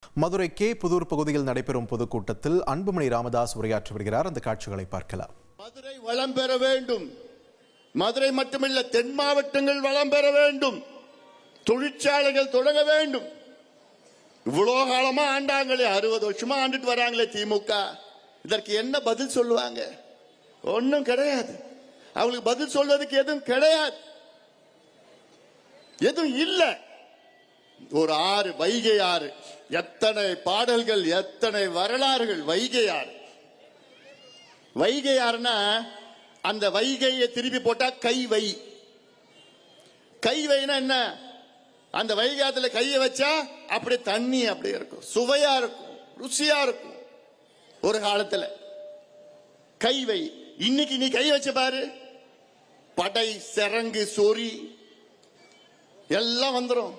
Madurai K Pudur பகுதியில் நடைபெறும் பொதுக்கூட்டத்தில் அன்புமணி ராமதாஸ் உரையாற்றி வருகிறார். அந்த காட்சிகளை பார்க்கலாம். மதுரை வளம் பெற வேண்டும். மதுரை மட்டுமல்ல, தென் மாவட்டங்கள் வளம் பெற வேண்டும். தொழிற்சாலைகள் தொடங்க வேண்டும். இவ்வளவு காலமா ஆண்டாங்களே, 60 வருஷமா ஆண்டுட்டு வராங்களே திமுக. இதற்கு என்ன பதில் சொல்லுவாங்க? ஒன்னும் கிடையாது. அவங்களுக்கு பதில் சொல்வதற்கு எதுவும் கிடையாது, எதுவும் இல்ல. ஒரு ஆறு, வைகை ஆறு, எத்தனை பாடல்கள், எத்தனை வரலாறுகள். வைகை ஆறு, வைகை ஆறுனா அந்த வைகையை திருப்பி போட்டா கை வை. கை வைனா என்ன? அந்த வைகாத்துல கையை வச்சா அப்படியே தண்ணி அப்படியே இருக்கும், சுவையா இருக்கும், ருசியா இருக்கும். ஒரு காலத்துல கை வை. இன்னைக்கு நீ கை வச்ச பாரு, படை, செரங்கு, சொறி எல்லாம் வந்துடும்.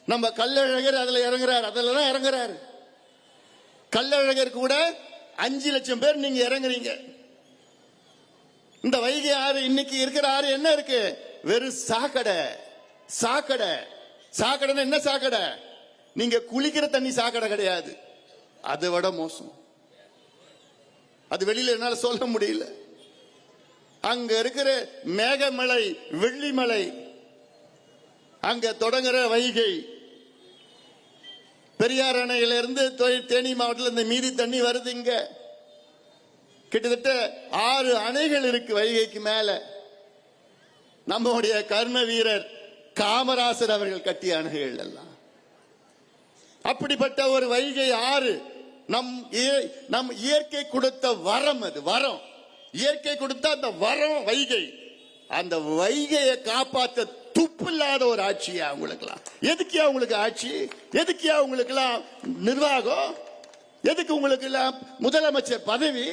நம்ம கள்ளழகர் அதுல இறங்குறாரு, அதுலதான் இறங்குறாரு. கள்ளழகர் கூட 5 லட்சம் பேர் நீங்க இறங்குறீங்க. இந்த வைகை ஆறு இன்னைக்கு இருக்கிற ஆறு என்ன இருக்கு? வெறும் சாக்கடை. சாக்கடை சாக்கடை என்ன சாக்கடை? நீங்க குளிக்கிற தண்ணி சாக்கடை கிடையாது, அதை விட மோசம். அது வெளியில என்னால சொல்ல முடியல. அங்க இருக்கிற மேகமலை, வெள்ளிமலை, அங்க தொடங்குற வைகை, பெரியார் அணையிலிருந்து தேனி மாவட்டத்தில் இந்த மீதி தண்ணி வருது. இங்க கிட்டத்தட்ட 6 அணைகள் இருக்கு வைகைக்கு மேல. நம்முடைய கர்ம வீரர் காமராசர் அவர்கள் கட்டிய அணைகள் எல்லாம். அப்படிப்பட்ட ஒரு வைகை ஆறு நம் இயற்கை கொடுத்த வரம். அது வரம், இயற்கை கொடுத்த அந்த வரம் வைகை. அந்த வைகையை காப்பாற்ற துப்பு இல்லாத ஒரு ஆட்சியா அவங்களுக்கெல்லாம்? எதுக்கு அவங்களுக்கு ஆட்சி? எதுக்கு அவங்களுக்கெல்லாம் நிர்வாகம்? எதுக்கு உங்களுக்கு எல்லாம் முதலமைச்சர் பதவி?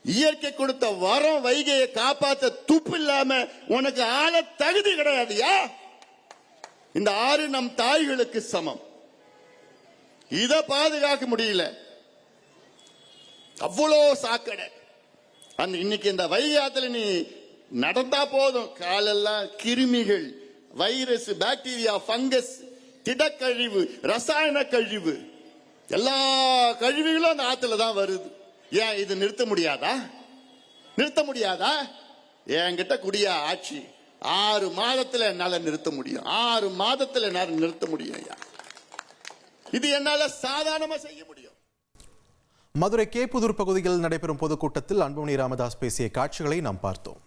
இயற்கை கொடுத்த வரம் வைகையை காப்பாற்ற துப்பு இல்லாம உனக்கு ஆள தகுதி கிடையாதுயா. இந்த ஆறு நம் தாய்களுக்கு சமம். இத பாதுகாக்க முடியல, அவ்வளோ சாக்கடை. இன்னைக்கு இந்த வைகை ஆத்துல நீ நடந்தா போதும், காலெல்லாம் கிருமிகள், வைரஸ், பாக்டீரியா, பங்கஸ், திடக்கழிவு, ரசாயன கழிவு, எல்லா கழிவுகளும் அந்த ஆத்துல தான் வருது. ஏன் இது நிறுத்த முடியாதா? நிறுத்த முடியாதா? என்கிட்ட குடியா ஆட்சி 6 மாதத்துல என்னால நிறுத்த முடியும். 6 மாதத்துல என்னால நிறுத்த முடியும். இது என்னால சாதாரணமா செய்ய முடியும். மதுரை கே புதூர் பகுதியில் நடைபெறும் பொதுக்கூட்டத்தில் அன்புமணி ராமதாஸ் பேசிய காட்சிகளை நாம் பார்த்தோம்.